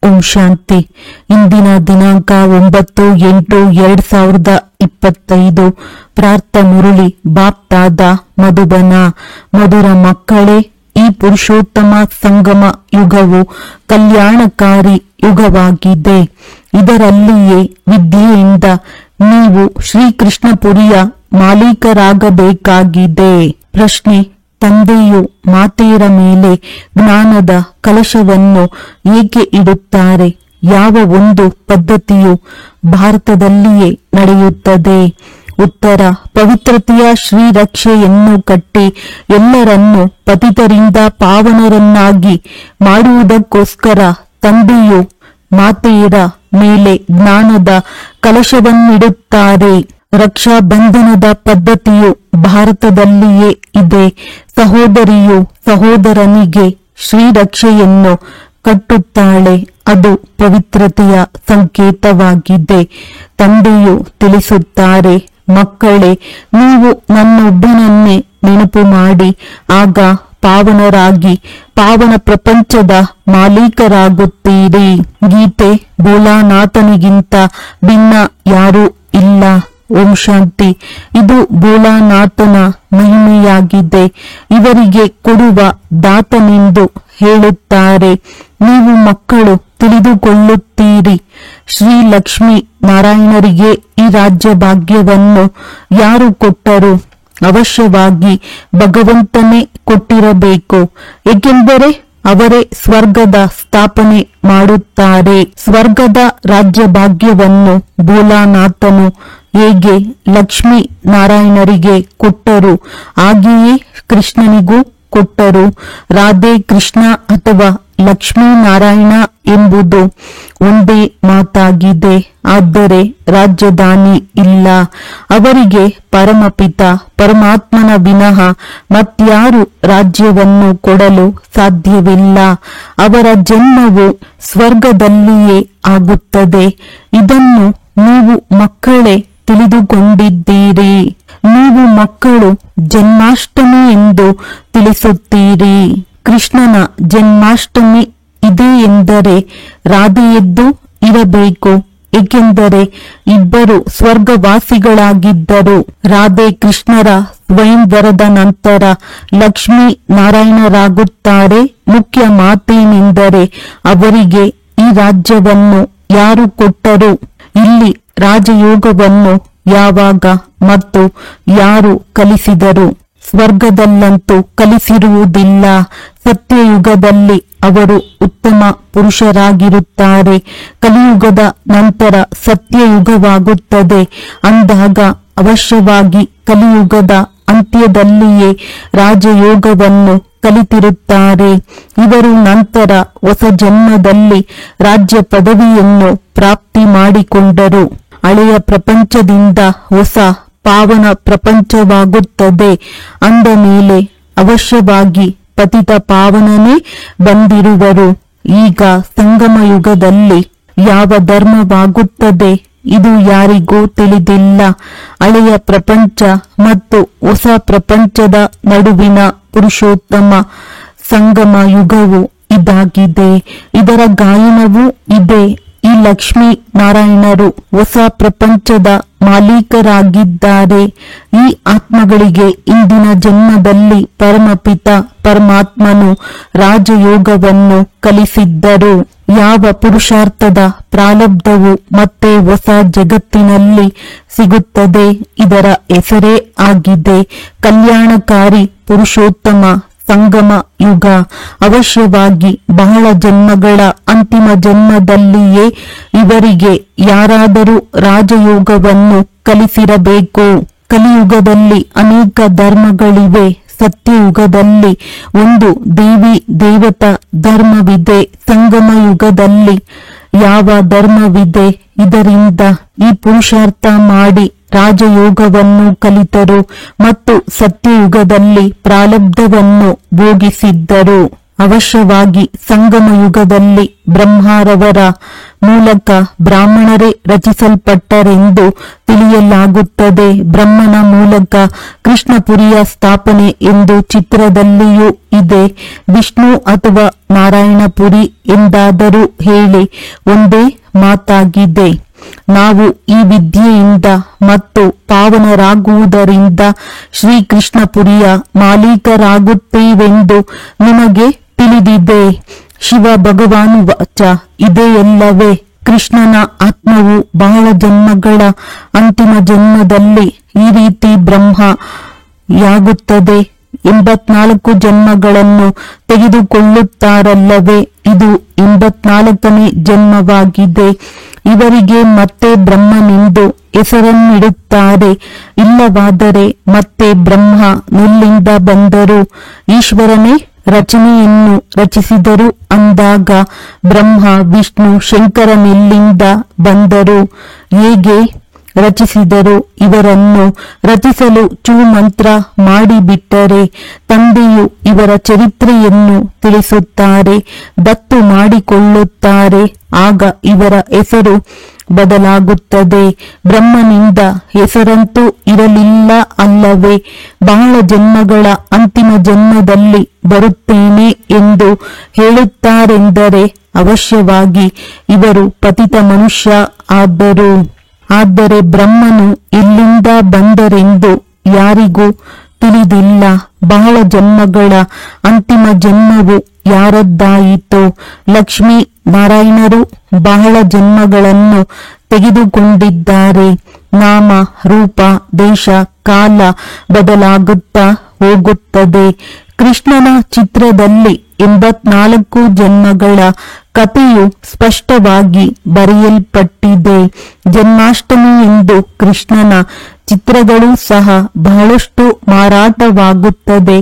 ಓಂ ಶಾಂತಿ. ಇಂದಿನ ದಿನಾಂಕ 9/8/2025. ಪ್ರಾರ್ಥ ಮುರಳಿ ಬಾಪ್ತಾದ ಮಧುಬನ. ಮಧುರ ಮಕ್ಕಳೇ, ಈ ಪುರುಷೋತ್ತಮ ಸಂಗಮ ಯುಗವು ಕಲ್ಯಾಣಕಾರಿ ಯುಗವಾಗಿದೆ. ಇದರಲ್ಲಿಯೇ ವಿದ್ಯೆಯಿಂದ ನೀವು ಶ್ರೀಕೃಷ್ಣಪುರಿಯ ಮಾಲೀಕರಾಗಬೇಕಾಗಿದೆ. ಪ್ರಶ್ನೆ: ತಂದೆಯು ಮಾತೆಯರ ಮೇಲೆ ಜ್ಞಾನದ ಕಲಶವನ್ನು ಏಕೆ ಇಡುತ್ತಾರೆ? ಯಾವ ಒಂದು ಪದ್ಧತಿಯು ಭಾರತದಲ್ಲಿಯೇ ನಡೆಯುತ್ತದೆ? ಉತ್ತರ: ಪವಿತ್ರತೆಯ ಶ್ರೀರಕ್ಷೆಯನ್ನು ಕಟ್ಟಿ ಎಲ್ಲರನ್ನೂ ಪತಿತರಿಂದ ಪಾವನರನ್ನಾಗಿ ಮಾಡುವುದಕ್ಕೋಸ್ಕರ ತಂದೆಯು ಮಾತೆಯರ ಮೇಲೆ ಜ್ಞಾನದ ಕಲಶವನ್ನಿಡುತ್ತಾರೆ. ರಕ್ಷಾ ಬಂಧನದ ಪದ್ಧತಿಯು ಭಾರತದಲ್ಲಿಯೇ ಇದೆ. ಸಹೋದರಿಯು ಸಹೋದರನಿಗೆ ಶ್ರೀರಕ್ಷೆಯನ್ನು ಕಟ್ಟುತ್ತಾಳೆ. ಅದು ಪವಿತ್ರತೆಯ ಸಂಕೇತವಾಗಿದೆ. ತಂದೆಯು ತಿಳಿಸುತ್ತಾರೆ, ಮಕ್ಕಳೇ, ನೀವು ನನ್ನೊಬ್ಬನನ್ನೇ ನೆನಪು ಮಾಡಿ, ಆಗ ಪಾವನರಾಗಿ ಪಾವನ ಪ್ರಪಂಚದ ಮಾಲೀಕರಾಗುತ್ತೀರಿ. ಗೀತೆ: ಭೋಲಾನಾಥನಿಗಿಂತ ಭಿನ್ನ ಯಾರೂ ಇಲ್ಲ. ಓಂ ಶಾಂತಿ. ಇದು ಭೋಲಾನಾಥನ ಮಹಿಮೆಯಾಗಿದೆ. ಇವರಿಗೆ ಕೊಡುವ ದಾತನೆಂದು ಹೇಳುತ್ತಾರೆ. ನೀವು ಮಕ್ಕಳು ತಿಳಿದುಕೊಳ್ಳುತ್ತೀರಿ. ಶ್ರೀ ಲಕ್ಷ್ಮೀ ನಾರಾಯಣರಿಗೆ ಈ ರಾಜ್ಯ ಭಾಗ್ಯವನ್ನು ಯಾರು ಕೊಟ್ಟರು? ಅವಶ್ಯವಾಗಿ ಭಗವಂತನೇ ಕೊಟ್ಟಿರಬೇಕು. ಏಕೆಂದರೆ ಅವರೇ ಸ್ವರ್ಗದ ಸ್ಥಾಪನೆ ಮಾಡುತ್ತಾರೆ. ಸ್ವರ್ಗದ ರಾಜ್ಯ ಭಾಗ್ಯವನ್ನು ಭೋಲಾನಾಥನು ಹೇಗೆ ಲಕ್ಷ್ಮೀ ನಾರಾಯಣರಿಗೆ ಕೊಟ್ಟರು, ಹಾಗೆಯೇ ಕೃಷ್ಣನಿಗೂ ಕೊಟ್ಟರು. ರಾಧೆ ಕೃಷ್ಣ ಅಥವಾ ಲಕ್ಷ್ಮೀ ನಾರಾಯಣ ಎಂಬುದು ಒಂದೇ ಮಾತಾಗಿದೆ. ಆದರೆ ರಾಜಧಾನಿ ಇಲ್ಲ. ಅವರಿಗೆ ಪರಮಪಿತ ಪರಮಾತ್ಮನ ವಿನಃ ಮತ್ಯಾರು ರಾಜ್ಯವನ್ನು ಕೊಡಲು ಸಾಧ್ಯವಿಲ್ಲ. ಅವರ ಜನ್ಮವು ಸ್ವರ್ಗದಲ್ಲಿಯೇ ಆಗುತ್ತದೆ. ಇದನ್ನು ನೀವು ಮಕ್ಕಳೇ ತಿಳಿದುಕೊಂಡಿದ್ದೀರಿ. ನೀವು ಮಕ್ಕಳು ಜನ್ಮಾಷ್ಟಮಿ ಎಂದು ತಿಳಿಸುತ್ತೀರಿ. ಕೃಷ್ಣನ ಜನ್ಮಾಷ್ಟಮಿ ಇದೆ ಎಂದರೆ ರಾಧೆಯದ್ದು ಇರಬೇಕು. ಏಕೆಂದರೆ ಇಬ್ಬರು ಸ್ವರ್ಗವಾಸಿಗಳಾಗಿದ್ದರು. ರಾಧೆ ಕೃಷ್ಣರ ಸ್ವಯಂವರದ ನಂತರ ಲಕ್ಷ್ಮೀ ನಾರಾಯಣರಾಗುತ್ತಾರೆ. ಮುಖ್ಯ ಮಾತೇನೆಂದರೆ ಅವರಿಗೆ ಈ ರಾಜ್ಯವನ್ನು ಯಾರು ಕೊಟ್ಟರು? ಇಲ್ಲಿ ರಾಜಯೋಗವನ್ನು ಯಾವಾಗ ಮತ್ತು ಯಾರು ಕಲಿಸಿದರು? ಸ್ವರ್ಗದಲ್ಲಂತೂ ಕಲಿಸಿರುವುದಿಲ್ಲ. ಸತ್ಯಯುಗದಲ್ಲಿ ಅವರು ಉತ್ತಮ ಪುರುಷರಾಗಿರುತ್ತಾರೆ. ಕಲಿಯುಗದ ನಂತರ ಸತ್ಯಯುಗವಾಗುತ್ತದೆ. ಅಂದಾಗ ಅವಶ್ಯವಾಗಿ ಕಲಿಯುಗದ ಅಂತ್ಯದಲ್ಲಿಯೇ ರಾಜಯೋಗವನ್ನು ಕಲಿತಿರುತ್ತಾರೆ. ಇವರು ನಂತರ ಹೊಸ ಜನ್ಮದಲ್ಲಿ ರಾಜ್ಯ ಪದವಿಯನ್ನು ಪ್ರಾಪ್ತಿ ಮಾಡಿಕೊಂಡರು. ಹಳೆಯ ಪ್ರಪಂಚದಿಂದ ಹೊಸ ಪಾವನ ಪ್ರಪಂಚವಾಗುತ್ತದೆ. ಅಂದ ಮೇಲೆ ಅವಶ್ಯವಾಗಿ ಪತಿತ ಪಾವನನೇ ಬಂದಿರುವರು. ಈಗ ಸಂಗಮ ಯುಗದಲ್ಲಿ ಯಾವ ಧರ್ಮವಾಗುತ್ತದೆ ಇದು ಯಾರಿಗೂ ತಿಳಿದಿಲ್ಲ. ಹಳೆಯ ಪ್ರಪಂಚ ಮತ್ತು ಹೊಸ ಪ್ರಪಂಚದ ನಡುವಿನ ಪುರುಷೋತ್ತಮ ಸಂಗಮ ಯುಗವು ಇದಾಗಿದೆ. ಇದರ ಗಾಯನವೂ ಇದೆ. ಈ ಲಕ್ಷ್ಮೀ ನಾರಾಯಣರು ಹೊಸ ಪ್ರಪಂಚದ ಮಾಲೀಕರಾಗಿದ್ದಾರೆ. ಈ ಆತ್ಮಗಳಿಗೆ ಇಂದಿನ ಜನ್ಮದಲ್ಲಿ ಪರಮಪಿತ ಪರಮಾತ್ಮನು ರಾಜಯೋಗವನ್ನು ಕಲಿಸಿದ್ದರು. ಯಾವ ಪುರುಷಾರ್ಥದ ಪ್ರಾರಬ್ಧವು ಮತ್ತೆ ಹೊಸ ಜಗತ್ತಿನಲ್ಲಿ ಸಿಗುತ್ತದೆ. ಇದರ ಹೆಸರೇ ಆಗಿದೆ ಕಲ್ಯಾಣಕಾರಿ ಪುರುಷೋತ್ತಮ ಸಂಗಮ ಯುಗ. ಅವಶ್ಯವಾಗಿ ಬಹಳ ಜನ್ಮಗಳ ಅಂತಿಮ ಜನ್ಮದಲ್ಲಿಯೇ ಇವರಿಗೆ ಯಾರಾದರೂ ರಾಜಯೋಗವನ್ನು ಕಲಿಸಿರಬೇಕು. ಕಲಿಯುಗದಲ್ಲಿ ಅನೇಕ ಧರ್ಮಗಳಿವೆ. ಸತ್ಯಯುಗದಲ್ಲಿ ಒಂದು ದೇವಿ ದೇವತಾ ಧರ್ಮವಿದೆ. ಸಂಗಮ ಯುಗದಲ್ಲಿ ಯಾವ ಧರ್ಮವಿದೆ? ಇದರಿಂದ ಈ ಪುರುಷಾರ್ಥ ಮಾಡಿ ರಾಜಯೋಗವನ್ನು ಕಲಿತರು ಮತ್ತು ಸತ್ಯಯುಗದಲ್ಲಿ ಪ್ರಾರಬ್ಧವನ್ನು ಭೋಗಿಸಿದ್ದರು. ಅವಶ್ಯವಾಗಿ ಸಂಗಮ ಯುಗದಲ್ಲಿ ಬ್ರಹ್ಮರವರ ಮೂಲಕ ಬ್ರಾಹ್ಮಣರೇ ರಚಿಸಲ್ಪಟ್ಟರೆಂದು ತಿಳಿಯಲಾಗುತ್ತದೆ. ಬ್ರಹ್ಮನ ಮೂಲಕ ಕೃಷ್ಣಪುರಿಯ ಸ್ಥಾಪನೆ ಎಂದು ಚಿತ್ರದಲ್ಲಿಯೂ ಇದೆ. ವಿಷ್ಣು ಅಥವಾ ನಾರಾಯಣಪುರಿ ಎಂದಾದರೂ ಹೇಳಿ ಒಂದೇ ಮಾತಾಗಿದೆ. ನಾವು ಈ ವಿದ್ಯೆಯಿಂದ ಮತ್ತು ಪಾವನರಾಗುವುದರಿಂದ ಶ್ರೀಕೃಷ್ಣಪುರಿಯ ಮಾಲೀಕರಾಗುತ್ತೇವೆಂದು ನಿಮಗೆ ತಿಳಿದಿದೆ. ಶಿವ ಭಗವಾನು ವಾಚ, ಇದೆಯಲ್ಲವೇ? ಕೃಷ್ಣನ ಆತ್ಮವು ಬಹಳ ಜನ್ಮಗಳ ಅಂತಿಮ ಜನ್ಮದಲ್ಲಿ ಈ ರೀತಿ ಬ್ರಹ್ಮಯಾಗುತ್ತದೆ. 84 ಜನ್ಮಗಳನ್ನು ತೆಗೆದುಕೊಳ್ಳುತ್ತಾರಲ್ಲವೇ? ಇದು 84ನೇ ಜನ್ಮವಾಗಿದೆ. ಇವರಿಗೆ ಮತ್ತೆ ಬ್ರಹ್ಮನೆಂದು ಹೆಸರನ್ನಿಡುತ್ತಾರೆ. ಇಲ್ಲವಾದರೆ ಮತ್ತೆ ಬ್ರಹ್ಮ ಎಲ್ಲಿಂದ ಬಂದರು? ಈಶ್ವರನೇ ರಚನೆಯನ್ನು ರಚಿಸಿದರು ಅಂದಾಗ ಬ್ರಹ್ಮ ವಿಷ್ಣು ಶಂಕರನೆಲ್ಲಿಂದ ಬಂದರು? ಹೇಗೆ ರಚಿಸಿದರು? ಇವರನ್ನು ರಚಿಸಲು ಚೂಮಂತ್ರ ಮಾಡಿಬಿಟ್ಟರೆ ತಂದೆಯು ಇವರ ಚರಿತ್ರೆಯನ್ನು ತಿಳಿಸುತ್ತಾರೆ, ದತ್ತು ಮಾಡಿಕೊಳ್ಳುತ್ತಾರೆ. ಆಗ ಇವರ ಹೆಸರು ಬದಲಾಗುತ್ತದೆ. ಬ್ರಹ್ಮನಿಂದ ಹೆಸರಂತೂ ಇರಲಿಲ್ಲ ಅಲ್ಲವೇ? ಬಹಳ ಜನ್ಮಗಳ ಅಂತಿಮ ಜನ್ಮದಲ್ಲಿ ಬರುತ್ತೇನೆ ಎಂದು ಹೇಳುತ್ತಾರೆಂದರೆ ಅವಶ್ಯವಾಗಿ ಇವರು ಪತಿತ ಮನುಷ್ಯ ಆದರು. ಆದರೆ ಬ್ರಹ್ಮನು ಎಲ್ಲಿಂದ ಬಂದರೆಂದು ಯಾರಿಗೂ ತಿಳಿದಿಲ್ಲ. ಬಹಳ ಜನ್ಮಗಳ ಅಂತಿಮ ಜನ್ಮವು ಯಾರದ್ದಾಯಿತು? ಲಕ್ಷ್ಮೀ ನಾರಾಯಣರು ಬಹಳ ಜನ್ಮಗಳನ್ನು ತೆಗೆದುಕೊಂಡಿದ್ದಾರೆ. ನಾಮ ರೂಪ ದೇಶ ಕಾಲ ಬದಲಾಗುತ್ತಾ ಹೋಗುತ್ತದೆ. ಕೃಷ್ಣನ ಚಿತ್ರದಲ್ಲಿ 84 ಜನ್ಮಗಳ ಕಥೆಯು ಸ್ಪಷ್ಟವಾಗಿ ಬರೆಯಲ್ಪಟ್ಟಿದೆ. ಜನ್ಮಾಷ್ಟಮಿ ಎಂದು ಕೃಷ್ಣನ ಚಿತ್ರಗಳು ಸಹ ಬಹಳಷ್ಟು ಮಾರಾಟವಾಗುತ್ತದೆ.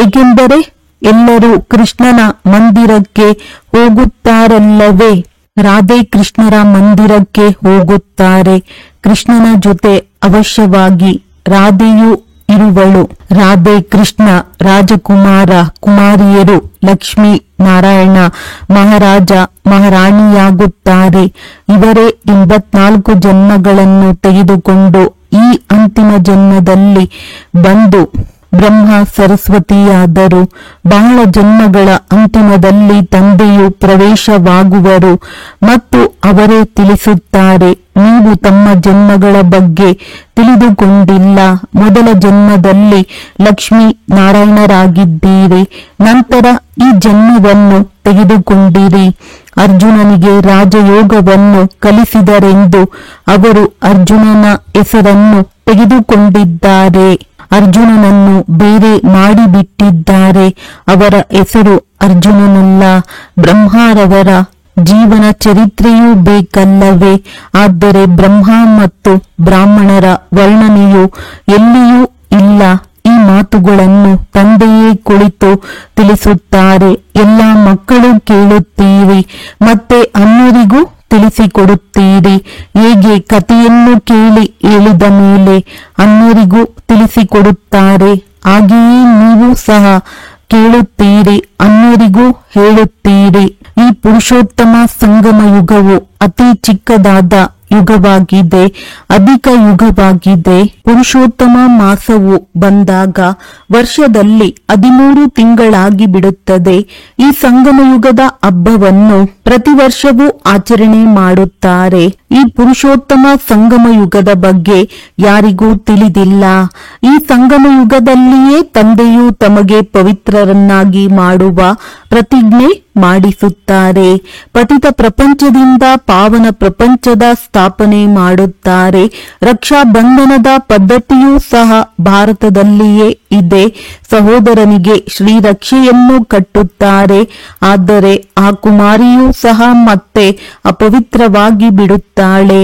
ಏಕೆಂದರೆ ಎಲ್ಲರೂ ಕೃಷ್ಣನ ಮಂದಿರಕ್ಕೆ ಹೋಗುತ್ತಾರಲ್ಲವೇ? ರಾಧೆ ಕೃಷ್ಣರ ಮಂದಿರಕ್ಕೆ ಹೋಗುತ್ತಾರೆ. ಕೃಷ್ಣನ ಜೊತೆ ಅವಶ್ಯವಾಗಿ ರಾಧೆಯೂ ಇರುವಳು. ರಾಧೆ ಕೃಷ್ಣ ರಾಜಕುಮಾರ ಕುಮಾರಿಯರು ಲಕ್ಷ್ಮೀ ನಾರಾಯಣ ಮಹಾರಾಜ ಮಹಾರಾಣಿಯಾಗುತ್ತಾರೆ. ಇವರೇ 84 ಜನ್ಮಗಳನ್ನು ತೆಗೆದುಕೊಂಡು ಈ ಅಂತಿಮ ಜನ್ಮದಲ್ಲಿ ಬಂದು ಬ್ರಹ್ಮ ಸರಸ್ವತಿಯಾದರು. ಬಹಳ ಜನ್ಮಗಳ ಅಂತಿಮದಲ್ಲಿ ತಂದೆಯು ಪ್ರವೇಶವಾಗುವರು ಮತ್ತು ಅವರೇ ತಿಳಿಸುತ್ತಾರೆ, ನೀವು ತಮ್ಮ ಜನ್ಮಗಳ ಬಗ್ಗೆ ತಿಳಿದುಕೊಂಡಿಲ್ಲ. ಮೊದಲ ಜನ್ಮದಲ್ಲಿ ಲಕ್ಷ್ಮೀ ನಾರಾಯಣರಾಗಿದ್ದೀರಿ, ನಂತರ ಈ ಜನ್ಮವನ್ನು ತೆಗೆದುಕೊಂಡಿರಿ. ಅರ್ಜುನನಿಗೆ ರಾಜಯೋಗವನ್ನು ಕಲಿಸಿದರೆಂದು ಅವರು ಅರ್ಜುನನ ಹೆಸರನ್ನು ತೆಗೆದುಕೊಂಡಿದ್ದಾರೆ. ಅರ್ಜುನನನ್ನು ಬೇರೆ ಮಾಡಿಬಿಟ್ಟಿದ್ದಾರೆ. ಅವರ ಹೆಸರು ಅರ್ಜುನನಲ್ಲ. ಬ್ರಹ್ಮರವರ ಜೀವನ ಚರಿತ್ರೆಯೂ ಬೇಕಲ್ಲವೇ? ಆದರೆ ಬ್ರಹ್ಮ ಮತ್ತು ಬ್ರಾಹ್ಮಣರ ವರ್ಣನೆಯು ಎಲ್ಲಿಯೂ ಇಲ್ಲ. ಈ ಮಾತುಗಳನ್ನು ತಂದೆಯೇ ಕುಳಿತು ತಿಳಿಸುತ್ತಾರೆ. ಎಲ್ಲ ಮಕ್ಕಳು ಕೇಳುತ್ತೀರಿ ಮತ್ತೆ ಅನ್ಯರಿಗೂ ತಿಳಿಸಿಕೊಡುತ್ತೀರಿ. ಹೇಗೆ ಕಥೆಯನ್ನು ಕೇಳಿ ಹೇಳಿದ ಮೇಲೆ ಅನ್ಯರಿಗೂ ತಿಳಿಸಿಕೊಡುತ್ತಾರೆ, ಹಾಗೆಯೇ ನೀವು ಸಹ ಕೇಳುತ್ತೀರಿ, ಅನ್ಯರಿಗೂ ಹೇಳುತ್ತೀರಿ. ಈ ಪುರುಷೋತ್ತಮ ಸಂಗಮ ಯುಗವು ಅತಿ ಚಿಕ್ಕದಾದ ಯುಗವಾಗಿದೆ, ಅಧಿಕ ಯುಗವಾಗಿದೆ. ಪುರುಷೋತ್ತಮ ಮಾಸವು ಬಂದಾಗ ವರ್ಷದಲ್ಲಿ 13 ತಿಂಗಳಾಗಿ ಬಿಡುತ್ತದೆ. ಈ ಸಂಗಮ ಯುಗದ ಹಬ್ಬವನ್ನು ಪ್ರತಿ ವರ್ಷವೂ ಆಚರಣೆ ಮಾಡುತ್ತಾರೆ. ಈ ಪುರುಷೋತ್ತಮ ಸಂಗಮ ಯುಗದ ಬಗ್ಗೆ ಯಾರಿಗೂ ತಿಳಿದಿಲ್ಲ. ಈ ಸಂಗಮ ಯುಗದಲ್ಲಿಯೇ ತಂದೆಯು ತಮಗೆ ಪವಿತ್ರರನ್ನಾಗಿ ಮಾಡುವ ಪ್ರತಿಜ್ಞೆ ಮಾಡಿಸುತ್ತಾರೆ. ಪತಿತ ಪ್ರಪಂಚದಿಂದ ಪಾವನ ಪ್ರಪಂಚದ ಸ್ಥಾಪನೆ ಮಾಡುತ್ತಾರೆ. ರಕ್ಷಾ ಬಂಧನದ ಪದ್ಧತಿಯೂ ಸಹ ಭಾರತದಲ್ಲಿಯೇ ಇದೆ. ಸಹೋದರನಿಗೆ ಶ್ರೀರಕ್ಷೆಯನ್ನು ಕಟ್ಟುತ್ತಾರೆ. ಆದರೆ ಆ ಕುಮಾರಿಯೂ ಸಹ ಮತ್ತೆ ಅಪವಿತ್ರವಾಗಿ ಬಿಡುತ್ತಾಳೆ.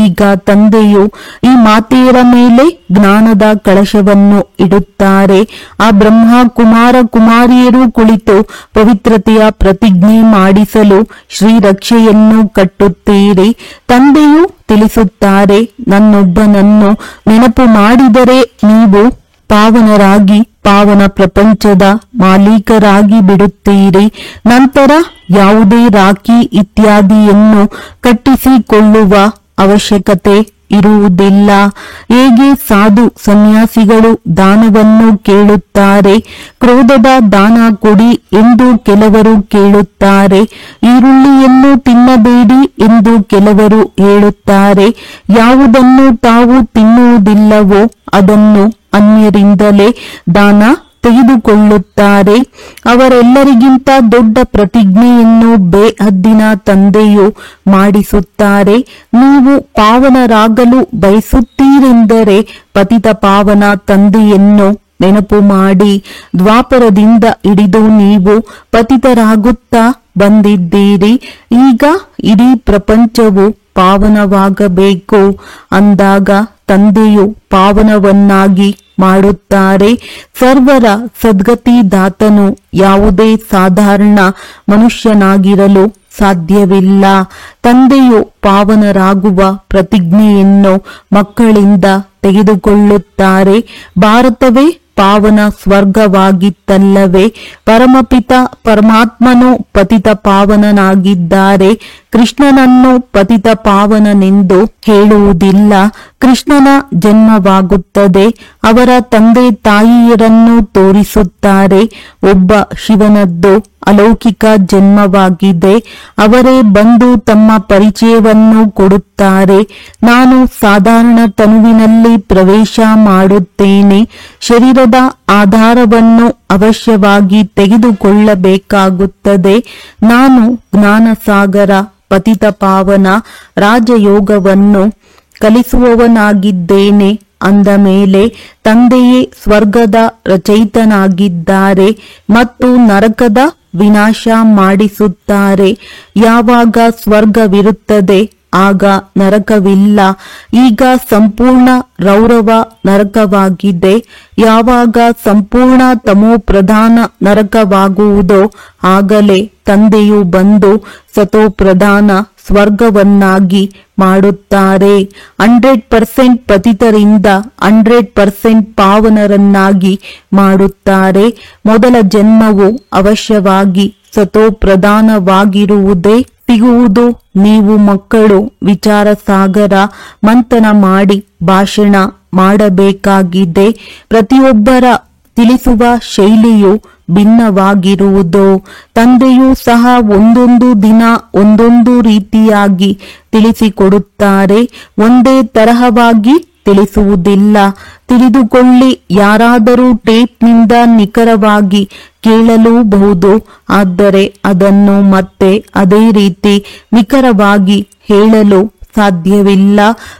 ಈಗ ತಂದೆಯು ಈ ಮಾತೆಯರ ಮೇಲೆ ಜ್ಞಾನದ ಕಳಶವನ್ನು ಇಡುತ್ತಾರೆ. ಆ ಬ್ರಹ್ಮ ಕುಮಾರ ಕುಮಾರಿಯರು ಕುಳಿತು ಪವಿತ್ರತೆಯ ಪ್ರತಿಜ್ಞೆ ಮಾಡಿಸಲು ಶ್ರೀರಕ್ಷೆಯನ್ನು ಕಟ್ಟುತ್ತೀರಿ. ತಂದೆಯು ತಿಳಿಸುತ್ತಾರೆ, ನನ್ನೊಬ್ಬನನ್ನು ನೆನಪು ಮಾಡಿದರೆ ನೀವು ಪಾವನರಾಗಿ ಪಾವನ ಪ್ರಪಂಚದ ಮಾಲೀಕರಾಗಿ ಬಿಡುತ್ತೀರಿ. ನಂತರ ಯಾವುದೇ ರಾಖಿ ಇತ್ಯಾದಿಯನ್ನು ಕಟ್ಟಿಸಿಕೊಳ್ಳುವ ಅವಶ್ಯಕತೆ ಇರುವುದಿಲ್ಲ. ಹೇಗೆ ಸಾಧು ಸನ್ಯಾಸಿಗಳು ದಾನವನ್ನು ಕೇಳುತ್ತಾರೆ, ಕ್ರೋಧದ ದಾನ ಕೊಡಿ ಎಂದು ಕೆಲವರು ಕೇಳುತ್ತಾರೆ, ಈರುಳ್ಳಿಯನ್ನು ತಿನ್ನಬೇಡಿ ಎಂದು ಕೆಲವರು ಹೇಳುತ್ತಾರೆ. ಯಾವುದನ್ನು ತಾವು ತಿನ್ನುವುದಿಲ್ಲವೋ ಅದನ್ನು ಅನ್ಯರಿಂದಲೇ ದಾನ ತೆಗೆದುಕೊಳ್ಳುತ್ತಾರೆ. ಅವರೆಲ್ಲರಿಗಿಂತ ದೊಡ್ಡ ಪ್ರತಿಜ್ಞೆಯನ್ನು ಬೇಹದ್ದಿನ ತಂದೆಯು ಮಾಡಿಸುತ್ತಾರೆ. ನೀವು ಪಾವನರಾಗಲು ಬಯಸುತ್ತೀರೆಂದರೆ ಪತಿತ ಪಾವನ ತಂದೆಯನ್ನು ನೆನಪು ಮಾಡಿ. ದ್ವಾಪರದಿಂದ ಹಿಡಿದು ನೀವು ಪತಿತರಾಗುತ್ತಾ ಬಂದಿದ್ದೀರಿ. ಈಗ ಇಡೀ ಪ್ರಪಂಚವು ಪಾವನವಾಗಬೇಕು ಅಂದಾಗ ತಂದೆಯು ಪಾವನವನ್ನಾಗಿ ಮಾಡುತ್ತಾರೆ. ಸರ್ವರ ಸದ್ಗತಿದಾತನು ಯಾವುದೇ ಸಾಧಾರಣ ಮನುಷ್ಯನಾಗಿರಲು ಸಾಧ್ಯವಿಲ್ಲ. ತಂದೆಯು ಪಾವನರಾಗುವ ಪ್ರತಿಜ್ಞೆಯನ್ನು ಮಕ್ಕಳಿಂದ ತೆಗೆದುಕೊಳ್ಳುತ್ತಾರೆ. ಭಾರತವೇ ಪಾವನ ಸ್ವರ್ಗವಾಗಿತ್ತಲ್ಲವೇ? ಪರಮಪಿತ ಪರಮಾತ್ಮನು ಪತಿತ ಪಾವನನಾಗಿದ್ದಾರೆ. ಕೃಷ್ಣನನ್ನು ಪತಿತ ಪಾವನನೆಂದು ಹೇಳುವುದಿಲ್ಲ. ಕೃಷ್ಣನ ಜನ್ಮವಾಗುತ್ತದೆ. ಅವರ ತಂದೆ ತಾಯಿಯರನ್ನು ತೋರಿಸುತ್ತಾರೆ. ಒಬ್ಬ ಶಿವನದ್ದು ಅಲೌಕಿಕ ಜನ್ಮವಾಗಿದೆ. ಅವರೇ ಬಂದು ತಮ್ಮ ಪರಿಚಯವನ್ನು ಕೊಡುತ್ತಾರೆ. ನಾನು ಸಾಧಾರಣ ತನುವಿನಲ್ಲಿ ಪ್ರವೇಶ ಮಾಡುತ್ತೇನೆ. ಶರೀರದ ಆಧಾರವನ್ನು ಅವಶ್ಯವಾಗಿ ತೆಗೆದುಕೊಳ್ಳಬೇಕಾಗುತ್ತದೆ. ನಾನು ಜ್ಞಾನಸಾಗರ ಪತಿತ ಪಾವನ ರಾಜಯೋಗವನ್ನು ಕಲಿಸುವವನಾಗಿದ್ದೇನೆ ಅಂದ ಮೇಲೆ ತಂದೆಯೇ ಸ್ವರ್ಗದ ರಚಯಿತನಾಗಿದ್ದಾರೆ ಮತ್ತು ನರಕದ ವಿನಾಶ ಮಾಡಿಸುತ್ತಾರೆ. ಯಾವಾಗ ಸ್ವರ್ಗವಿರುತ್ತದೆ ಆಗ ನರಕವಿಲ್ಲ. ಈಗ ಸಂಪೂರ್ಣ ರೌರವ ನರಕವಾಗಿದೆ. ಯಾವಾಗ ಸಂಪೂರ್ಣ ತಮೋಪ್ರಧಾನ ನರಕವಾಗುವುದೋ ಆಗಲೇ ತಂದೆಯು ಬಂದು ಸತೋಪ್ರಧಾನ ಸ್ವರ್ಗವನ್ನಾಗಿ ಮಾಡುತ್ತಾರೆ. 100% ಪತಿತರಿಂದ 100% ಪಾವನರನ್ನಾಗಿ ಮಾಡುತ್ತಾರೆ. ಮೊದಲ ಜನ್ಮವು ಅವಶ್ಯವಾಗಿ ಸತೋಪ್ರಧಾನವಾಗಿರುವುದೇ ಸಿಗುವುದು. ನೀವು ಮಕ್ಕಳು ವಿಚಾರ ಸಾಗರ ಮಂಥನ ಮಾಡಿ ಭಾಷಣ ಮಾಡಬೇಕಾಗಿದೆ. ಪ್ರತಿಯೊಬ್ಬರ ತಿಳಿಸುವ ಶೈಲಿಯು ಭಿನ್ನವಾಗಿರುವುದು. ತಂದೆಯೂ ಸಹ ಒಂದೊಂದು ದಿನ ಒಂದೊಂದು ರೀತಿಯಾಗಿ ತಿಳಿಸಿಕೊಡುತ್ತಾರೆ. ಒಂದೇ ತರಹವಾಗಿ ತಿಳಿಸುವುದಿಲ್ಲ. ತಿಳಿದುಕೊಳ್ಳಿ, ಯಾರಾದರೂ ಟೇಪ್ನಿಂದ ನಿಖರವಾಗಿ ಕೇಳಲೂಬಹುದು. ಆದರೆ ಅದನ್ನು ಮತ್ತೆ ಅದೇ ರೀತಿ ನಿಖರವಾಗಿ ಹೇಳಲು ಸಾಧ್ಯವಿಲ್ಲ.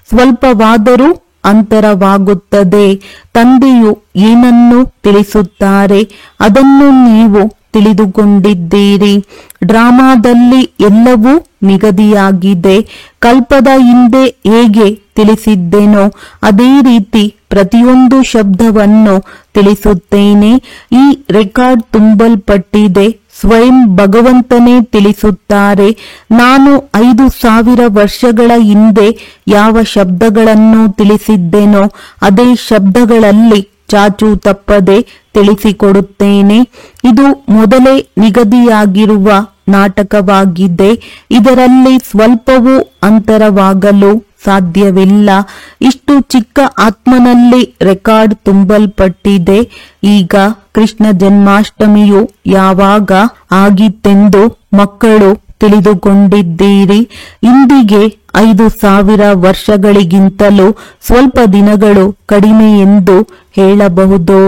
ಸ್ವಲ್ಪವಾದರೂ ಅಂತರವಾಗುತ್ತದೆ. ತಂದೆಯು ಏನನ್ನು ತಿಳಿಸುತ್ತಾರೆ ಅದನ್ನು ನೀವು ತಿಳಿದುಕೊಂಡಿದ್ದೀರಿ. ಡ್ರಾಮಾದಲ್ಲಿ ಎಲ್ಲವೂ ನಿಗದಿಯಾಗಿದೆ. ಕಲ್ಪದ ಹಿಂದೆ ಹೇಗೆ ತಿಳಿಸಿದ್ದೇನೋ ಅದೇ ರೀತಿ ಪ್ರತಿಯೊಂದು ಶಬ್ದವನ್ನು ತಿಳಿಸುತ್ತೇನೆ. ಈ ರೆಕಾರ್ಡ್ ತುಂಬಲ್ಪಟ್ಟಿದೆ. ಸ್ವಯಂ ಭಗವಂತನೇ ತಿಳಿಸುತ್ತಾರೆ. ನಾನು 5000 ವರ್ಷಗಳ ಹಿಂದೆ ಯಾವ ಶಬ್ದಗಳನ್ನು ತಿಳಿಸಿದ್ದೇನೋ ಅದೇ ಶಬ್ದಗಳಲ್ಲಿ ಚಾಚು ತಪ್ಪದೆ ತಿಳಿಸಿಕೊಡುತ್ತೇನೆ. ಇದು ಮೊದಲೇ ನಿಗದಿಯಾಗಿರುವ ನಾಟಕವಾಗಿದೆ. ಇದರಲ್ಲಿ ಸ್ವಲ್ಪವೂ ಅಂತರವಾಗಲು ಸಾಧ್ಯವಿಲ್ಲ. ಇಷ್ಟು ಚಿಕ್ಕ ಆತ್ಮನಲ್ಲಿ ರೆಕಾರ್ಡ್ ತುಂಬಲ್ಪಟ್ಟಿದೆ. ಈಗ ಕೃಷ್ಣ ಜನ್ಮಾಷ್ಟಮಿಯು ಯಾವಾಗ ಆಗಿತ್ತೆಂದು ಮಕ್ಕಳು ತಿಳಿದುಕೊಂಡಿದ್ದೀರಿ. ಇಂದಿಗೆ 5000 ವರ್ಷಗಳಿಗಿಂತಲೂ ಸ್ವಲ್ಪ ದಿನಗಳು ಕಡಿಮೆ ಎಂದು ಹೇಳಬಹುದು.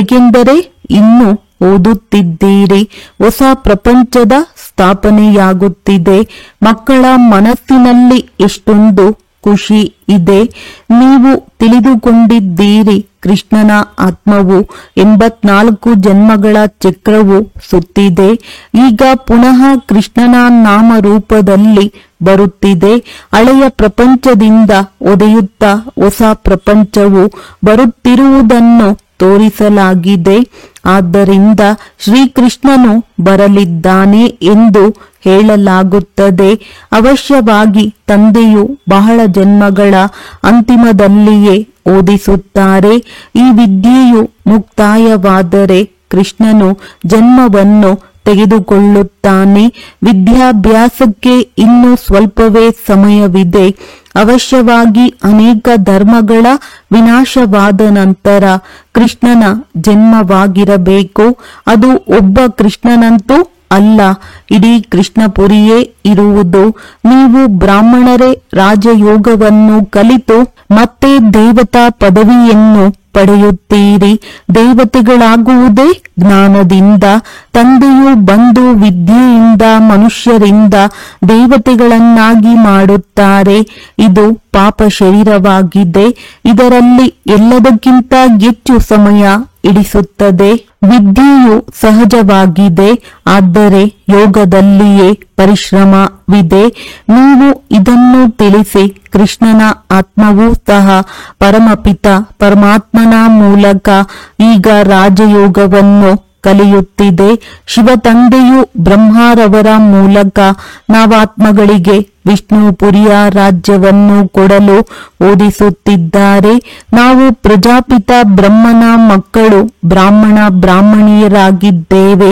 ಏಕೆಂದರೆ ಇನ್ನು ಓದುತ್ತಿದ್ದೀರಿ. ಹೊಸ ಪ್ರಪಂಚದ ಸ್ಥಾಪನೆಯಾಗುತ್ತಿದೆ. ಮಕ್ಕಳ ಮನಸ್ಸಿನಲ್ಲಿ ಎಷ್ಟೊಂದು ಖುಷಿ ಇದೆ. ನೀವು ತಿಳಿದುಕೊಂಡಿದ್ದೀರಿ. ಕೃಷ್ಣನ ಆತ್ಮವು 84 ಜನ್ಮಗಳ ಚಕ್ರವು ಸುತ್ತಿದೆ. ಈಗ ಪುನಃ ಕೃಷ್ಣನ ನಾಮರೂಪದಲ್ಲಿ ಬರುತ್ತಿದೆ. ಹಳೆಯ ಪ್ರಪಂಚದಿಂದ ಒದೆಯುತ್ತಾ ಹೊಸ ಪ್ರಪಂಚವು ಬರುತ್ತಿರುವುದನ್ನು ತೋರಿಸಲಾಗಿದೆ. ಆದ್ದರಿಂದ ಶ್ರೀಕೃಷ್ಣನು ಬರಲಿದ್ದಾನೆ ಎಂದು ಹೇಳಲಾಗುತ್ತದೆ. ಅವಶ್ಯವಾಗಿ ತಂದೆಯು ಬಹಳ ಜನ್ಮಗಳ ಅಂತಿಮದಲ್ಲಿಯೇ ಓದಿಸುತ್ತಾರೆ. ಈ ವಿದ್ಯೆಯು ಮುಕ್ತಾಯವಾದರೆ ಕೃಷ್ಣನು ಜನ್ಮವನ್ನು ತೆಗೆದುಕೊಳ್ಳುತ್ತಾನೆ. ವಿದ್ಯಾಭ್ಯಾಸಕ್ಕೆ ಇನ್ನೂ ಸ್ವಲ್ಪವೇ ಸಮಯವಿದೆ. ಅವಶ್ಯವಾಗಿ ಅನೇಕ ಧರ್ಮಗಳ ವಿನಾಶವಾದ ನಂತರ ಕೃಷ್ಣನ ಜನ್ಮವಾಗಿರಬೇಕು. ಅದು ಒಬ್ಬ ಕೃಷ್ಣನಂತೂ ಅಲ್ಲ, ಇಡೀ ಕೃಷ್ಣಪುರಿಯೇ ಇರುವುದು. ನೀವು ಬ್ರಾಹ್ಮಣರೇ ರಾಜಯೋಗವನ್ನು ಕಲಿತು ಮತ್ತೆ ದೇವತಾ ಪದವಿಯನ್ನು ಪಡೆಯುತ್ತೀರಿ. ದೇವತೆಗಳಾಗುವುದೇ ಜ್ಞಾನದಿಂದ. ತಂದೆಯು ಬಂದು ವಿದ್ಯೆಯಿಂದ ಮನುಷ್ಯರಿಂದ ದೇವತೆಗಳನ್ನಾಗಿ ಮಾಡುತ್ತಾರೆ. ಇದು ಪಾಪ ಶರೀರವಾಗಿದೆ. ಇದರಲ್ಲಿ ಎಲ್ಲದಕ್ಕಿಂತ ಹೆಚ್ಚು ಸಮಯ ಹಿಡಿಸುತ್ತದೆ. ವಿದ್ಯೆಯು ಸಹಜವಾಗಿದೆ, ಆದರೆ ಯೋಗದಲ್ಲಿಯೇ ಪರಿಶ್ರಮವಿದೆ. ನೀವು ಇದನ್ನು ತಿಳಿಸಿ. ಕೃಷ್ಣನ ಆತ್ಮವೂ ಸಹ ಪರಮಪಿತ ಪರಮಾತ್ಮನ ಮೂಲಕ ಈಗ ರಾಜಯೋಗವನ್ನು ಕಲಿಯುತ್ತಿದೆ. ಶಿವ ತಂದೆಯು ಬ್ರಹ್ಮರವರ ಮೂಲಕ ನಾವಾತ್ಮಗಳಿಗೆ ವಿಷ್ಣುಪುರಿಯ ರಾಜ್ಯವನ್ನು ಕೊಡಲು ಓದಿಸುತ್ತಿದ್ದಾರೆ. ನಾವು ಪ್ರಜಾಪಿತ ಬ್ರಹ್ಮನ ಮಕ್ಕಳು, ಬ್ರಾಹ್ಮಣಿಯರಾಗಿದ್ದೇವೆ.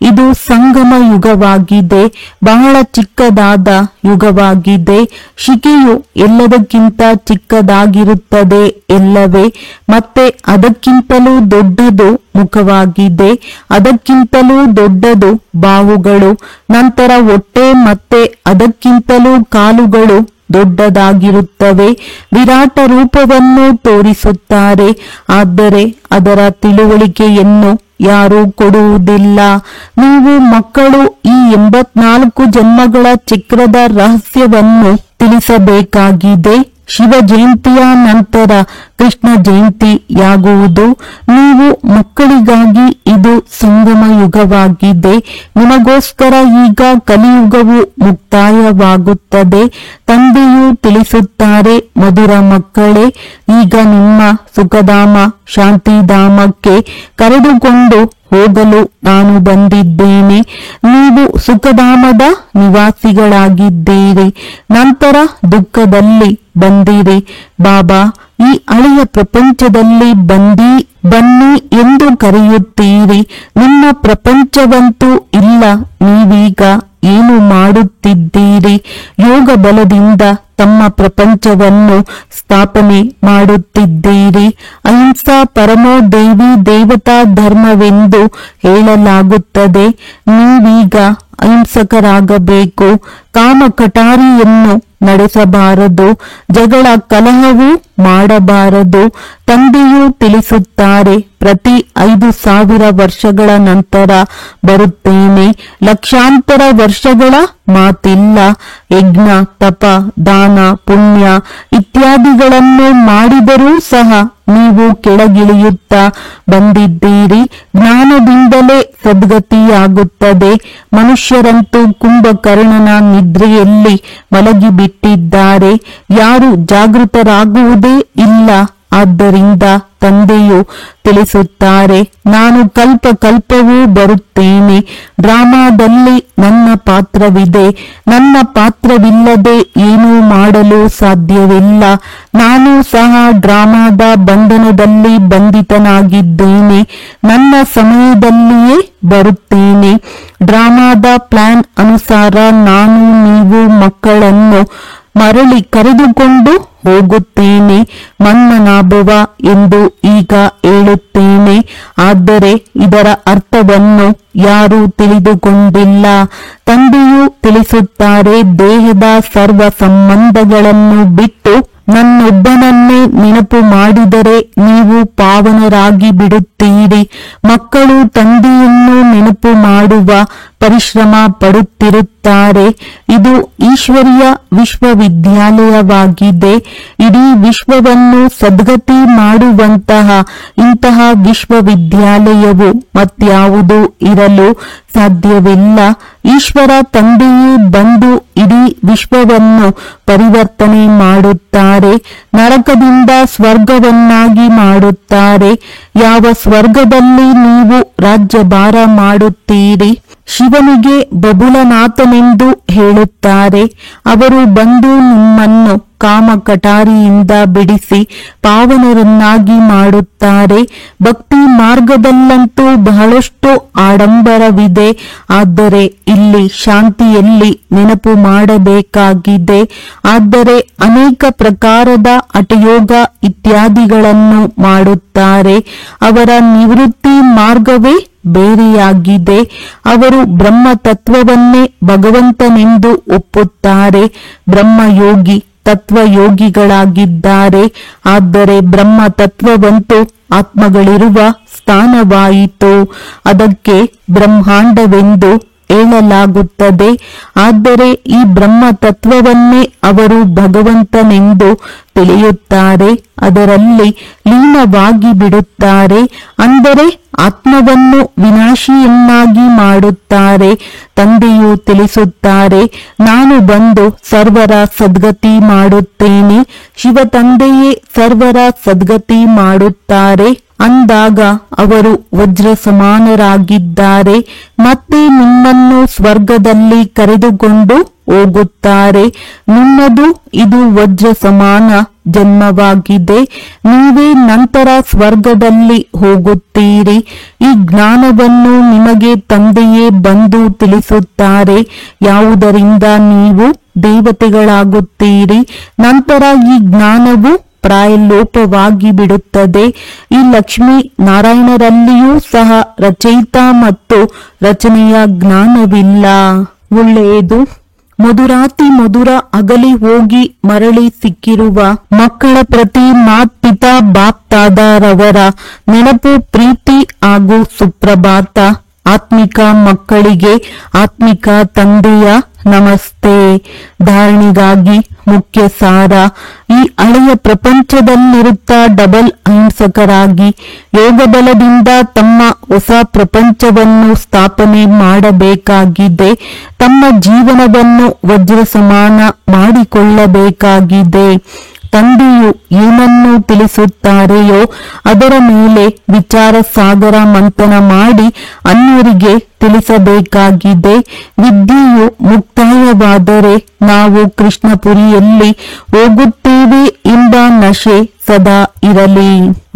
ಇದು ಸಂಗಮ ಯುಗವಾಗಿದೆ, ಬಹಳ ಚಿಕ್ಕದಾದ ಯುಗವಾಗಿದೆ. ಶಿಕೆಯು ಎಲ್ಲದಕ್ಕಿಂತ ಚಿಕ್ಕದಾಗಿರುತ್ತದೆ ಎಲ್ಲವೇ. ಮತ್ತೆ ಅದಕ್ಕಿಂತಲೂ ದೊಡ್ಡದು ಮುಖವಾಗಿದೆ, ಅದಕ್ಕಿಂತಲೂ ದೊಡ್ಡದು ಬಾಹುಗಳು, ನಂತರ ಹೊಟ್ಟೆ, ಮತ್ತೆ ಅದಕ್ಕಿಂತಲೂ ಕಾಲುಗಳು ದೊಡ್ಡದಾಗಿರುತ್ತವೆ. ವಿರಾಟ ರೂಪವನ್ನು ತೋರಿಸುತ್ತಾರೆ, ಆದರೆ ಅದರ ತಿಳುವಳಿಕೆಯನ್ನು ಯಾರೂ ಕೊಡುವುದಿಲ್ಲ. ನೀವು ಮಕ್ಕಳು ಈ 84 ಜನ್ಮಗಳ ಚಕ್ರದ ರಹಸ್ಯವನ್ನು ತಿಳಿಸಬೇಕಾಗಿದೆ. ಶಿವ ಜಯಂತಿಯ ನಂತರ ಕೃಷ್ಣ ಜಯಂತಿಯಾಗುವುದು. ನೀವು ಮಕ್ಕಳಿಗಾಗಿ ಇದು ಸಂಗಮ ಯುಗವಾಗಿದೆ. ನಿಮಗೋಸ್ಕರ ಈಗ ಕಲಿಯುಗವು ಮುಕ್ತಾಯವಾಗುತ್ತದೆ. ತಂದೆಯು ತಿಳಿಸುತ್ತಾರೆ, ಮಧುರ ಮಕ್ಕಳೇ, ಈಗ ನಿಮ್ಮ ಸುಖಧಾಮ ಶಾಂತಿಧಾಮಕ್ಕೆ ಕರೆದುಕೊಂಡು ಹೋಗಲು ನಾನು ಬಂದಿದ್ದೇನೆ. ನೀವು ಸುಖಧಾಮದ ನಿವಾಸಿಗಳಾಗಿದ್ದೀರಿ, ನಂತರ ದುಃಖದಲ್ಲಿ ಬಂದಿರಿ. ಬಾಬಾ ಈ ಹಳೆಯ ಪ್ರಪಂಚದಲ್ಲಿ ಬನ್ನಿ ಎಂದು ಕರೆಯುತ್ತೀರಿ. ನಿಮ್ಮ ಪ್ರಪಂಚವಂತೂ ಇಲ್ಲ. ನೀವೀಗ ಏನು ಮಾಡುತ್ತಿದ್ದೀರಿ? ಯೋಗ ಬಲದಿಂದ ತಮ್ಮ ಪ್ರಪಂಚವನ್ನು ಸ್ಥಾಪನೆ ಮಾಡುತ್ತಿದ್ದೀರಿ. ಅಹಿಂಸಾ ಪರಮೋ ದೇವಿ ದೇವತಾ ಧರ್ಮವೆಂದು ಹೇಳಲಾಗುತ್ತದೆ. ನೀವೀಗ ಅಹಿಂಸಕರಾಗಬೇಕು. ಕಾಮ ಕಟಾರಿಯನ್ನು ನಡೆಸಬಾರದು, ಜಗಳ ಕಲಹವೂ ಮಾಡಬಾರದು. ತಂದೆಯು ತಿಳಿಸುತ್ತಾರೆ, ಪ್ರತಿ 5,000 ವರ್ಷಗಳ ನಂತರ ಬರುತ್ತೇನೆ. ಲಕ್ಷಾಂತರ ವರ್ಷಗಳ ಮಾತಿಲ್ಲ. ಯಜ್ಞ, ತಪ, ದಾನ, ಪುಣ್ಯ ಇತ್ಯಾದಿಗಳನ್ನು ಮಾಡಿದರೂ ಸಹ ನೀವು ಕೆಳಗಿಳಿಯುತ್ತಾ ಬಂದಿದ್ದೀರಿ. ಜ್ಞಾನದಿಂದಲೇ ಸದ್ಗತಿಯಾಗುತ್ತದೆ. ಮನುಷ್ಯರಂತೂ ಕುಂಭಕರ್ಣನ ನಿದ್ರೆಯಲ್ಲಿ ಮಲಗಿಬಿಟ್ಟಿದ್ದಾರೆ. ಯಾರು ಜಾಗೃತರಾಗುವುದೇ ಇಲ್ಲ. ಆದ್ದರಿಂದ ತಂದೆಯು ತಿಳಿಸುತ್ತಾರೆ, ನಾನು ಕಲ್ಪವೂ ಬರುತ್ತೇನೆ. ಡ್ರಾಮಾದಲ್ಲಿ ನನ್ನ ಪಾತ್ರವಿದೆ. ನನ್ನ ಪಾತ್ರವಿಲ್ಲದೆ ಏನೂ ಮಾಡಲು ಸಾಧ್ಯವಿಲ್ಲ. ನಾನು ಸಹ ಡ್ರಾಮಾದ ಬಂಧನದಲ್ಲಿ ಬಂಧಿತನಾಗಿದ್ದೇನೆ. ನನ್ನ ಸಮಯದಲ್ಲಿಯೇ ಬರುತ್ತೇನೆ. ಡ್ರಾಮಾದ ಪ್ಲಾನ್ ಅನುಸಾರ ನಾನು ನೀವು ಮಕ್ಕಳನ್ನು ಮರಳಿ ಕರೆದುಕೊಂಡು ಹೋಗುತ್ತೇನೆ. ಮನ್ಮನಾಭವ ಎಂದು ಈಗ ಹೇಳುತ್ತೇನೆ, ಆದರೆ ಇದರ ಅರ್ಥವನ್ನು ಯಾರೂ ತಿಳಿದುಕೊಂಡಿಲ್ಲ. ತಂದೆಯು ತಿಳಿಸುತ್ತಾರೆ, ದೇಹದ ಸರ್ವ ಸಂಬಂಧಗಳನ್ನು ಬಿಟ್ಟು ನನ್ನೊಬ್ಬನನ್ನೇ ನೆನಪು ಮಾಡಿದರೆ ನೀವು ಪಾವನರಾಗಿ ಬಿಡುತ್ತೀರಿ. ಮಕ್ಕಳು ತಂದೆಯನ್ನು ನೆನಪು ಮಾಡುವ ಪರಿಶ್ರಮ ಪಡುತ್ತಿರುತ್ತಾರೆ. ಇದು ಈಶ್ವರೀಯ ವಿಶ್ವವಿದ್ಯಾಲಯವಾಗಿದೆ. ಇಡೀ ವಿಶ್ವವನ್ನು ಸದ್ಗತಿ ಮಾಡುವಂತಹ ಇಂತಹ ವಿಶ್ವವಿದ್ಯಾಲಯವು ಮತ್ಯಾವುದೂ ಇರಲು ಸಾಧ್ಯವಿಲ್ಲ. ಈಶ್ವರ ತಂದೆಯೇ ಬಂದು ಇಡೀ ವಿಶ್ವವನ್ನು ಪರಿವರ್ತನೆ ಮಾಡುತ್ತಾರೆ. ನರಕದಿಂದ ಸ್ವರ್ಗವನ್ನಾಗಿ ಮಾಡುತ್ತಾರೆ. ಯಾವ ಸ್ವರ್ಗದಲ್ಲಿ ನೀವು ರಾಜ್ಯಭಾರ ಮಾಡುತ್ತೀರಿ? ಶಿವನಿಗೆ ಬಬುಲನಾಥನೆಂದು ಹೇಳುತ್ತಾರೆ. ಅವರು ಬಂದು ನಿಮ್ಮನ್ನು ಕಾಮ ಕಟಾರಿಯಿಂದ ಬಿಡಿಸಿ ಪಾವನರನ್ನಾಗಿ ಮಾಡುತ್ತಾರೆ. ಭಕ್ತಿ ಮಾರ್ಗದಲ್ಲಂತೂ ಬಹಳಷ್ಟು ಆಡಂಬರವಿದೆ. ಆದರೆ ಇಲ್ಲಿ ಶಾಂತಿಯಲ್ಲಿ ನೆನಪು ಮಾಡಬೇಕಾಗಿದೆ. ಆದರೆ ಅನೇಕ ಪ್ರಕಾರದ ಹಠಯೋಗ ಇತ್ಯಾದಿಗಳನ್ನು ಮಾಡುತ್ತಾರೆ. ಅವರ ನಿವೃತ್ತಿ ಮಾರ್ಗವೇ ಬೇರೆಯಾಗಿದೆ. ಅವರು ಬ್ರಹ್ಮ ತತ್ವವನ್ನೇ ಭಗವಂತನೆಂದು ಒಪ್ಪುತ್ತಾರೆ. ಬ್ರಹ್ಮಯೋಗಿ ತತ್ವಯೋಗಿಗಳಾಗಿದ್ದಾರೆ. ಆದರೆ ಬ್ರಹ್ಮ ತತ್ವವಂತೂ ಆತ್ಮಗಳಿರುವ ಸ್ಥಾನವಾಯಿತು. ಅದಕ್ಕೆ ಬ್ರಹ್ಮಾಂಡವೆಂದು ಹೇಳಲಾಗುತ್ತದೆ. ಆದರೆ ಈ ಬ್ರಹ್ಮ ತತ್ವವನ್ನೇ ಅವರು ಭಗವಂತನೆಂದು ತಿಳಿಯುತ್ತಾರೆ. ಅದರಲ್ಲಿ ಲೀನವಾಗಿ ಬಿಡುತ್ತಾರೆ. ಅಂದರೆ ಆತ್ಮವನ್ನು ವಿನಾಶಿಯನ್ನಾಗಿ ಮಾಡುತ್ತಾರೆ. ತಂದೆಯು ತಿಳಿಸುತ್ತಾರೆ, ನಾನು ಬಂದು ಸರ್ವರ ಸದ್ಗತಿ ಮಾಡುತ್ತೇನೆ. ಶಿವ ತಂದೆಯೇ ಸರ್ವರ ಸದ್ಗತಿ ಮಾಡುತ್ತಾರೆ. ಅಂದಾಗ ಅವರು ವಜ್ರ ಸಮಾನರಾಗಿದ್ದಾರೆ. ಮತ್ತೆ ನಿಮ್ಮನ್ನು ಸ್ವರ್ಗದಲ್ಲಿ ಕರೆದುಕೊಂಡು ಹೋಗುತ್ತಾರೆ. ನಿಮ್ಮದು ಇದು ವಜ್ರ ಸಮಾನ ಜನ್ಮವಾಗಿದೆ. ನೀವೇ ನಂತರ ಸ್ವರ್ಗದಲ್ಲಿ ಹೋಗುತ್ತೀರಿ. ಈ ಜ್ಞಾನವನ್ನು ನಿಮಗೆ ತಂದೆಯೇ ಬಂದು ತಿಳಿಸುತ್ತಾರೆ. ಯಾವುದರಿಂದ ನೀವು ದೇವತೆಗಳಾಗುತ್ತೀರಿ. ನಂತರ ಈ ಜ್ಞಾನವು ಪ್ರಾಯಲೋಪವಾಗಿ ಬಿಡುತ್ತದೆ. ಈ ಲಕ್ಷ್ಮೀ ನಾರಾಯಣರಲ್ಲಿಯೂ ಸಹ ರಚಯಿತ ಮತ್ತು ರಚನೆಯ ಜ್ಞಾನವಿಲ್ಲ. ಒಳ್ಳೆಯದು. ಮಧುರಾತಿ ಮಧುರ ಅಗಲಿ ಹೋಗಿ ಮರಳಿ ಸಿಕ್ಕಿರುವ ಮಕ್ಕಳ ಪ್ರತಿ ಮಾತ್ಪಿತಾ ಬಾಪ್ತಾದರವರ ನೆನಪು, ಪ್ರೀತಿ ಹಾಗೂ ಸುಪ್ರಭಾತ. ಆತ್ಮಿಕ ಮಕ್ಕಳಿಗೆ ಆತ್ಮಿಕ ತಂದೆಯ ನಮಸ್ತೆ. ಧಾರಣೆಗಾಗಿ ಮುಖ್ಯ ಸಾರ. ಈ ಹಳೆಯ ಪ್ರಪಂಚದಲ್ಲಿರುತ್ತಾ ಡಬಲ್ ಅಹಿಂಸಕರಾಗಿ ಯೋಗ ಬಲದಿಂದ ತಮ್ಮ ಹೊಸ ಪ್ರಪಂಚವನ್ನು ಸ್ಥಾಪನೆ ಮಾಡಬೇಕಾಗಿದೆ. ತಮ್ಮ ಜೀವನವನ್ನು ವಜ್ರ ಸಮಾನ ಮಾಡಿಕೊಳ್ಳಬೇಕಾಗಿದೆ. ತಂದೆಯು ಏನನ್ನು ತಿಳಿಸುತ್ತಾರೆಯೋ ಅದರ ಮೇಲೆ ವಿಚಾರ ಸಾಗರ ಮಂಥನ ಮಾಡಿ ಅನ್ಯರಿಗೆ ತಿಳಿಸಬೇಕಾಗಿದೆ. ವಿದ್ಯೆಯು ಮುಕ್ತಾಯವಾದರೆ ನಾವು ಕೃಷ್ಣಪುರಿಯಲ್ಲಿ ಹೋಗುತ್ತೇವೆ ಎಂಬ ನಶೆ ಸದಾ ಇರಲಿ.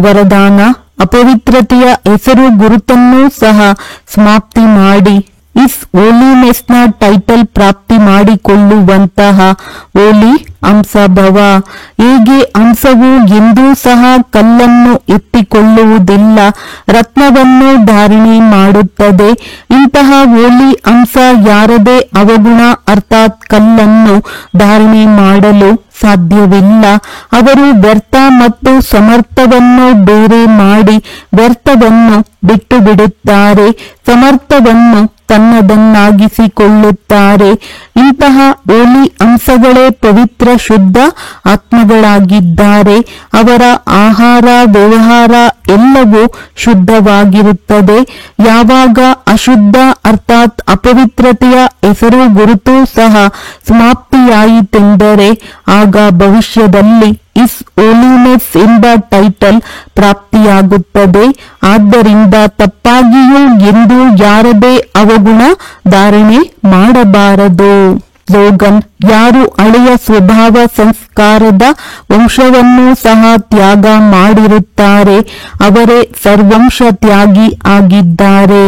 ವರದಾನ: ಅಪವಿತ್ರತೆಯ ಹೆಸರು ಗುರುತನ್ನೂ ಸಹ ಸಮಾಪ್ತಿ ಮಾಡಿ ಇಸ್ ಹೋಲಿನೆಸ್ನ ಟೈಟಲ್ ಪ್ರಾಪ್ತಿ ಮಾಡಿಕೊಳ್ಳುವಂತಹ ಹೋಲಿ ಹಂಸಭವ. ಹೇಗೆ ಹಂಸವು ಎಂದೂ ಸಹ ಕಲ್ಲನ್ನು ಎತ್ತಿಕೊಳ್ಳುವುದಿಲ್ಲ, ರತ್ನವನ್ನು ಧಾರಣೆ ಮಾಡುತ್ತದೆ. ಇಂತಹ ಹೋಲಿ ಹಂಸ ಯಾರದೇ ಅವಗುಣ ಅರ್ಥಾತ್ ಕಲ್ಲನ್ನು ಧಾರಣೆ ಮಾಡಲು ಸಾಧ್ಯವಿಲ್ಲ. ಅವರು ವ್ಯರ್ಥ ಮತ್ತು ಸಮರ್ಥವನ್ನು ಬೇರೆ ಮಾಡಿ ವ್ಯರ್ಥವನ್ನು ಬಿಟ್ಟು ಬಿಡುತ್ತಾರೆ, ಸಮರ್ಥವನ್ನು ತನ್ನದನ್ನಾಗಿಸಿಕೊಳ್ಳುತ್ತಾರೆ. ಇಂತಹ ಹೋಲಿ ಹಂಸಗಳೇ ಪವಿತ್ರ ಶುದ್ಧ ಆತ್ಮಗಳಾಗಿದ್ದಾರೆ. ಅವರ ಆಹಾರ ವ್ಯವಹಾರ ಎಲ್ಲವೂ ಶುದ್ಧವಾಗಿರುತ್ತದೆ. ಯಾವಾಗ ಅಶುದ್ಧ ಅರ್ಥಾತ್ ಅಪವಿತ್ರತೆಯ ಹೆಸರು ಗುರುತು ಸಹ ಸಮಾಪ್ತಿಯಾಯಿತೆಂದರೆ ಆಗ ಭವಿಷ್ಯದಲ್ಲಿ ಇಸ್ ಹೋಲಿನೆಸ್ ಎಂಬ ಟೈಟಲ್ ಪ್ರಾಪ್ತಿಯಾಗುತ್ತದೆ. ಆದ್ದರಿಂದ ತಪ್ಪಾಗಿಯೂ ಎಂದು ಯಾರದೇ ಅವಗುಣ ಧಾರಣೆ ಮಾಡಬಾರದು. ಸ್ಲೋಗನ್: ಯಾರು ಹಳೆಯ ಸ್ವಭಾವ ಸಂಸ್ಕಾರದ ವಂಶವನ್ನು ಸಹ ತ್ಯಾಗ ಮಾಡಿರುತ್ತಾರೆ ಅವರೇ ಸರ್ವಂಶ ತ್ಯಾಗಿ ಆಗಿದ್ದಾರೆ.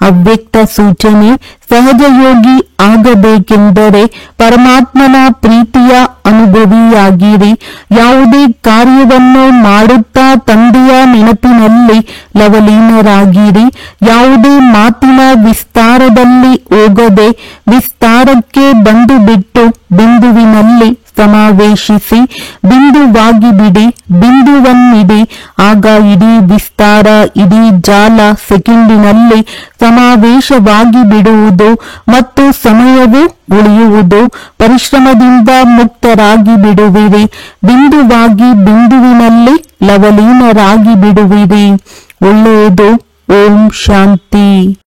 ಅವ್ಯಕ್ತ ಸೂಚನೆ: ಸಹಜ ಯೋಗಿ ಆಗಬೇಕೆಂದರೆ ಪರಮಾತ್ಮನ ಪ್ರೀತಿಯ ಅನುಭವಿಯಾಗಿರಿ. ಯಾವುದೇ ಕಾರ್ಯವನ್ನು ಮಾಡುತ್ತಾ ತಂದೆಯ ನೆನಪಿನಲ್ಲಿ ಲವಲೀನರಾಗಿರಿ. ಯಾವುದೇ ಮಾತಿನ ವಿಸ್ತಾರದಲ್ಲಿ ಹೋಗದೆ ವಿಸ್ತಾರಕ್ಕೆ ಬಂದು ಬಿಟ್ಟು ಬಿಂದುವಿನಲ್ಲಿ ಸಮಾವೇಶಿಸಿ ಬಿಂದುವಾಗಿ ಬಿಡಿ, ಬಿಂದುವನ್ನಿಡಿ. ಆಗ ಇಡೀ ವಿಸ್ತಾರ, ಇಡೀ ಜಾಲ ಸೆಕೆಂಡಿನಲ್ಲಿ ಸಮಾವೇಶವಾಗಿ ಬಿಡುವುದು ಮತ್ತು ಸಮಯವೂ ಉಳಿಯುವುದು. ಪರಿಶ್ರಮದಿಂದ ಮುಕ್ತರಾಗಿ ಬಿಡುವಿರಿ. ಬಿಂದುವಾಗಿ ಬಿಂದುವಿನಲ್ಲಿ ಲವಲೀನರಾಗಿ ಬಿಡುವಿರಿ. ಒಳ್ಳೆಯದು. ಓಂ ಶಾಂತಿ.